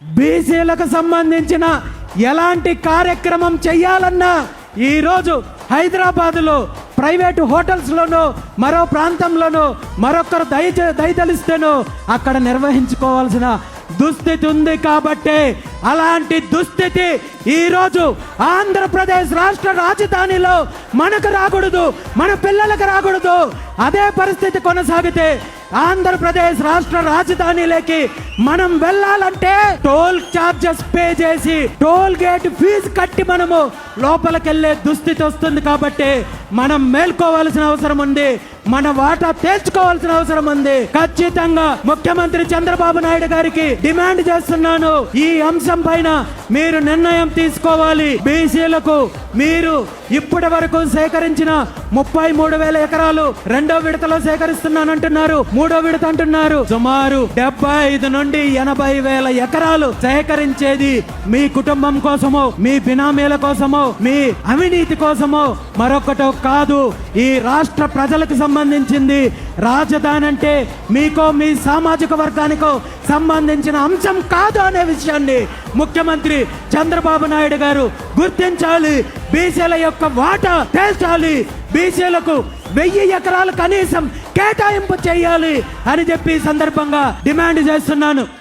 బీసీలకు సంబంధించిన ఎలాంటి కార్యక్రమం చేయాలన్నా ఈరోజు హైదరాబాదులో ప్రైవేటు హోటల్స్లోనో మరో ప్రాంతంలోనో మరొకరు దయతలిస్తేనో అక్కడ నిర్వహించుకోవాల్సిన దుస్థితి ఉంది. కాబట్టి అలాంటి దుస్థితి ఈరోజు ఆంధ్రప్రదేశ్ రాష్ట్ర రాజధానిలో మనకు రాకూడదు, మన పిల్లలకు రాకూడదు. అదే పరిస్థితి కొనసాగితే ఆంధ్రప్రదేశ్ రాష్ట్ర రాజధానిలోకి మనం వెళ్ళాలంటే టోల్ చార్జెస్ పే చేసి టోల్ గేట్ ఫీజు కట్టి మనము లోపలికెళ్లే దుస్థితి వస్తుంది. కాబట్టి మనం మేల్కోవాల్సిన అవసరం ఉంది, మన వాటా తేల్చుకోవాల్సిన అవసరం ఉంది. ఖచ్చితంగా ముఖ్యమంత్రి చంద్రబాబు నాయుడు గారికి డిమాండ్ చేస్తున్నాను, ఈ అంశం పైన మీరు నిర్ణయం తీసుకోవాలి. బీసీలకు మీరు ఇప్పటి వరకు సేకరించిన 33,000 ఎకరాలు రెండో విడతలో సేకరిస్తున్నానంటున్నారు, మూడో విడత అంటున్నారు. సుమారు 75 నుండి 80,000 ఎకరాలు సేకరించేది మీ కుటుంబం కోసమో, మీ బినామీల కోసమో, మీ అవినీతి కోసమో మరొకటో కాదు. ఈ రాష్ట్ర ప్రజలకు సంబంధించింది. రాజధాని అంటే మీకో మీ సామాజిక వర్గానికో సంబంధించిన అంశం కాదు అనే విషయాన్ని ముఖ్యమంత్రి చంద్రబాబు నాయుడు గారు గుర్తించాలి. బీసీల యొక్క వాటా తేల్చాలి, బీసీలకు 1000 ఎకరాలు కనీసం కేటాయింపు చేయాలి అని చెప్పి సందర్భంగా డిమాండ్ చేస్తున్నాను.